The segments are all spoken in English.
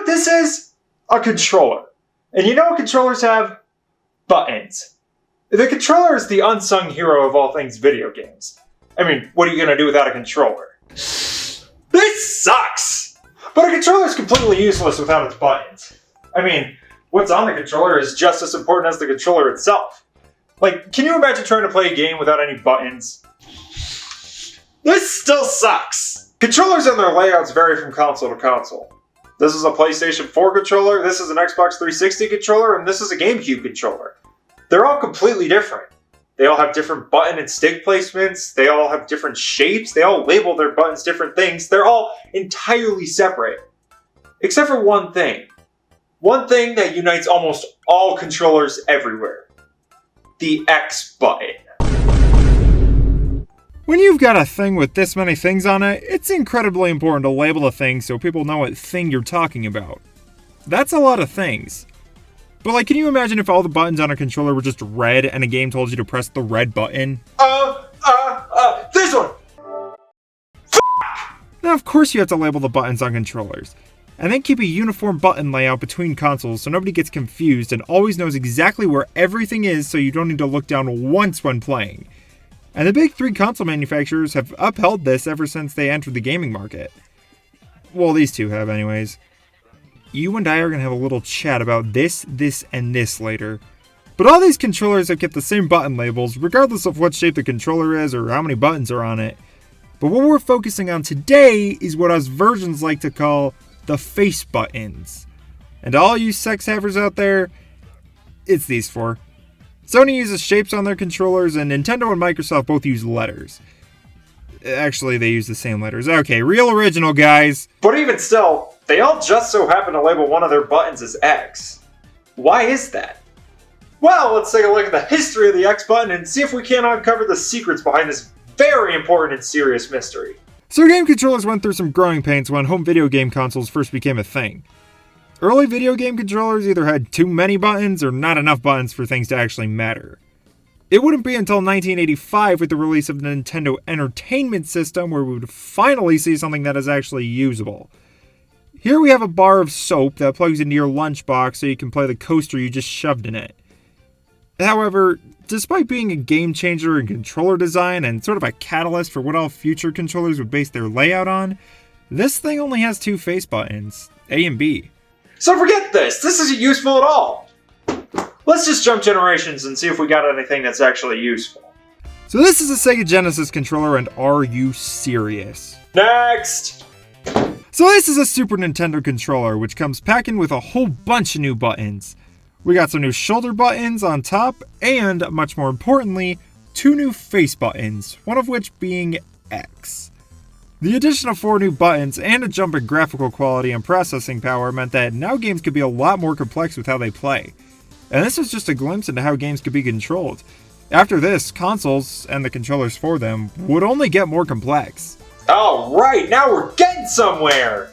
this is? A controller. And you know what controllers have? Buttons. The controller is the unsung hero of all things video games. I mean, what are you going to do without a controller? This sucks! But a controller is completely useless without its buttons. I mean, what's on the controller is just as important as the controller itself. Like, can you imagine trying to play a game without any buttons? This still sucks! Controllers and their layouts vary from console to console. This is a PlayStation 4 controller, this is an Xbox 360 controller, and this is a GameCube controller. They're all completely different. They all have different button and stick placements, they all have different shapes, they all label their buttons different things, they're all entirely separate. Except for one thing. One thing that unites almost all controllers everywhere. The X button. When you've got a thing with this many things on it, it's incredibly important to label a thing so people know what thing you're talking about. That's a lot of things. But like, can you imagine if all the buttons on a controller were just red and a game told you to press the red button? This one! Now of course you have to label the buttons on controllers, and then keep a uniform button layout between consoles so nobody gets confused and always knows exactly where everything is so you don't need to look down once when playing. And the big three console manufacturers have upheld this ever since they entered the gaming market. Well, these two have anyways. You and I are going to have a little chat about this, and this later. But all these controllers have kept the same button labels, regardless of what shape the controller is or how many buttons are on it. But what we're focusing on today is what us virgins like to call the face buttons. And all you sex havers out there, it's these four. Sony uses shapes on their controllers, and Nintendo and Microsoft both use letters. Actually, they use the same letters. Okay, real original, guys. But even still, they all just so happen to label one of their buttons as X. Why is that? Well, let's take a look at the history of the X button and see if we can't uncover the secrets behind this very important and serious mystery. So game controllers went through some growing pains when home video game consoles first became a thing. Early video game controllers either had too many buttons or not enough buttons for things to actually matter. It wouldn't be until 1985 with the release of the Nintendo Entertainment System where we would finally see something that is actually usable. Here we have a bar of soap that plugs into your lunchbox so you can play the coaster you just shoved in it. However, despite being a game changer in controller design and sort of a catalyst for what all future controllers would base their layout on, this thing only has two face buttons, A and B. So forget this! This isn't useful at all! Let's just jump generations and see if we got anything that's actually useful. So this is a Sega Genesis controller, and are you serious? Next! So this is a Super Nintendo controller, which comes packing with a whole bunch of new buttons. We got some new shoulder buttons on top, and, much more importantly, two new face buttons, one of which being X. The addition of 4 new buttons and a jump in graphical quality and processing power meant that now games could be a lot more complex with how they play. And this was just a glimpse into how games could be controlled. After this, consoles, and the controllers for them, would only get more complex. Alright, now we're getting somewhere!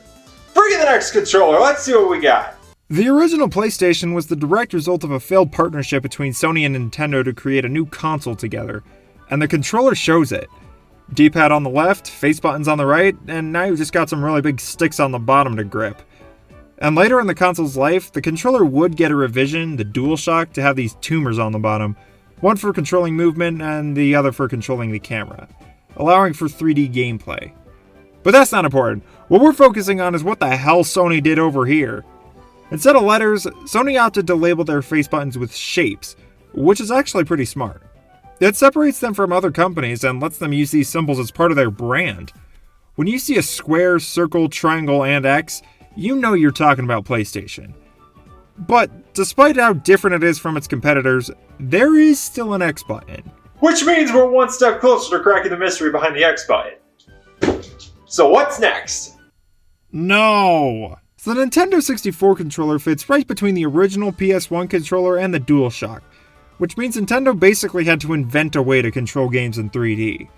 Bring in the next controller, let's see what we got! The original PlayStation was the direct result of a failed partnership between Sony and Nintendo to create a new console together, and the controller shows it. D-pad on the left, face buttons on the right, and now you've just got some really big sticks on the bottom to grip. And later in the console's life, the controller would get a revision, the DualShock, to have these tumors on the bottom, one for controlling movement and the other for controlling the camera, allowing for 3D gameplay. But that's not important. What we're focusing on is what the hell Sony did over here. Instead of letters, Sony opted to label their face buttons with shapes, which is actually pretty smart. It separates them from other companies and lets them use these symbols as part of their brand. When you see a square, circle, triangle, and X, you know you're talking about PlayStation. But despite how different it is from its competitors, there is still an X button. Which means we're one step closer to cracking the mystery behind the X button. So what's next? No! So the Nintendo 64 controller fits right between the original PS1 controller and the DualShock, which means Nintendo basically had to invent a way to control games in 3D.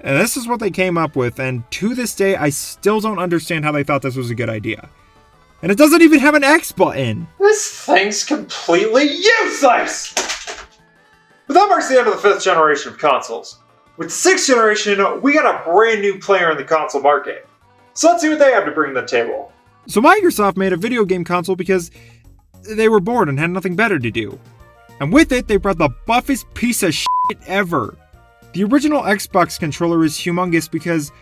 And this is what they came up with, and to this day I still don't understand how they thought this was a good idea. And it doesn't even have an X button! This thing's completely useless! But that marks the end of the 5th generation of consoles. With the 6th generation, we got a brand new player in the console market. So let's see what they have to bring to the table. So Microsoft made a video game console because they were bored and had nothing better to do. And with it, they brought the buffest piece of shit ever. The original Xbox controller is humongous because,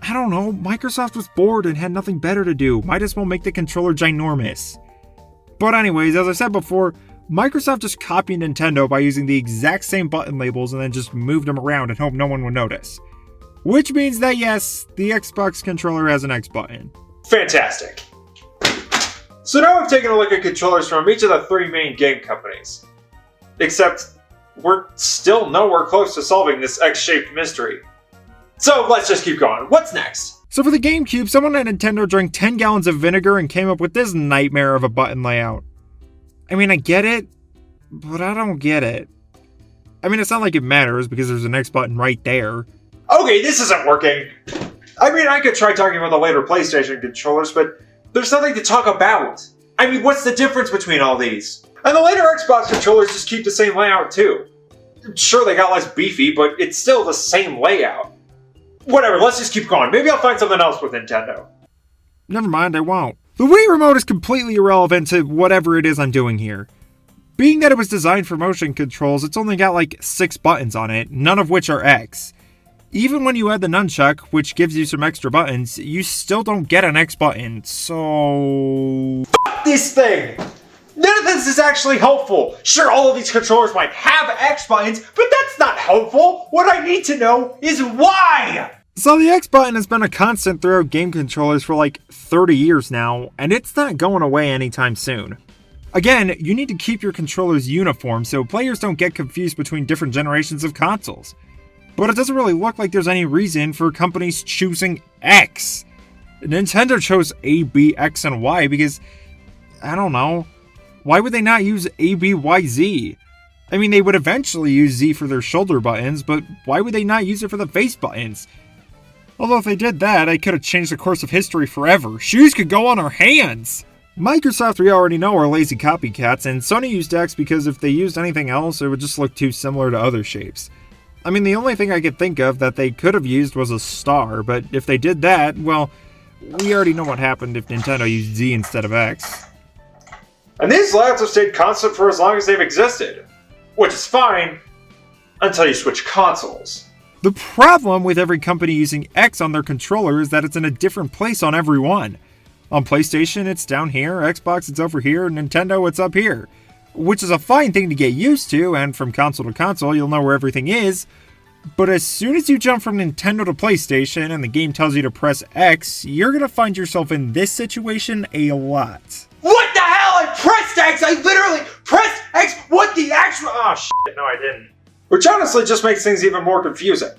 I don't know, Microsoft was bored and had nothing better to do. Might as well make the controller ginormous. But anyways, as I said before, Microsoft just copied Nintendo by using the exact same button labels and then just moved them around and hoped no one would notice. Which means that yes, the Xbox controller has an X button. Fantastic. So now we've taken a look at controllers from each of the three main game companies. Except, we're still nowhere close to solving this X-shaped mystery. So let's just keep going. What's next? So for the GameCube, someone at Nintendo drank 10 gallons of vinegar and came up with this nightmare of a button layout. I mean, I get it, but I don't get it. I mean, it's not like it matters because there's an X button right there. Okay, this isn't working. I mean, I could try talking about the later PlayStation controllers, but there's nothing to talk about. I mean, what's the difference between all these? And the later Xbox controllers just keep the same layout too. Sure, they got less beefy, but it's still the same layout. Whatever, let's just keep going. Maybe I'll find something else with Nintendo. Never mind, I won't. The Wii Remote is completely irrelevant to whatever it is I'm doing here. Being that it was designed for motion controls, it's only got like 6 buttons on it, none of which are X. Even when you add the nunchuck, which gives you some extra buttons, you still don't get an X button, so... F*** this thing! None of this is actually helpful. Sure, all of these controllers might have X buttons, but that's not helpful. What I need to know is why! So the X button has been a constant throughout game controllers for like 30 years now, and it's not going away anytime soon. Again, you need to keep your controllers uniform so players don't get confused between different generations of consoles. But it doesn't really look like there's any reason for companies choosing X. Nintendo chose A, B, X, and Y because, I don't know, why would they not use A, B, Y, Z? I mean, they would eventually use Z for their shoulder buttons, but why would they not use it for the face buttons? Although if they did that, they could have changed the course of history forever. Shoes could go on our hands! Microsoft, we already know, are lazy copycats, and Sony used X because if they used anything else, it would just look too similar to other shapes. I mean, the only thing I could think of that they could have used was a star, but if they did that, well, we already know what happened if Nintendo used Z instead of X. And these layouts have stayed constant for as long as they've existed. Which is fine, until you switch consoles. The problem with every company using X on their controller is that it's in a different place on every one. On PlayStation, it's down here, Xbox, it's over here, Nintendo, it's up here. Which is a fine thing to get used to, and from console to console, you'll know where everything is. But as soon as you jump from Nintendo to PlayStation and the game tells you to press X, you're gonna find yourself in this situation a lot. What the hell? I pressed X! I literally pressed X! What the actual... Oh, shit, no I didn't. Which honestly just makes things even more confusing.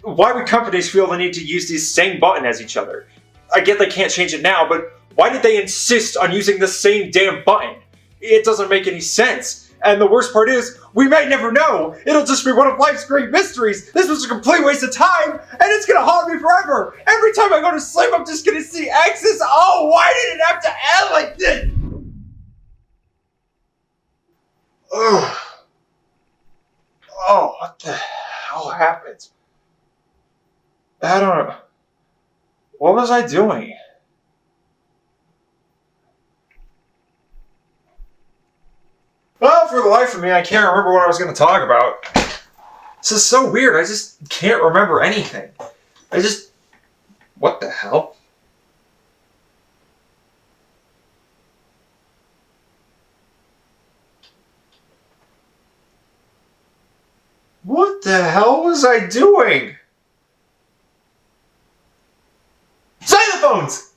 Why would companies feel the need to use the same button as each other? I get they can't change it now, but why did they insist on using the same damn button? It doesn't make any sense. And the worst part is, we may never know. It'll just be one of life's great mysteries. This was a complete waste of time, and it's gonna haunt me forever. Every time I go to sleep, I'm just gonna see X's. Oh, why did it have to end like this? Ugh. Oh, what the hell happened? I don't know. What was I doing? Well, for the life of me, I can't remember what I was going to talk about. This is so weird. I just can't remember anything. What the hell? What the hell was I doing? Xylophones!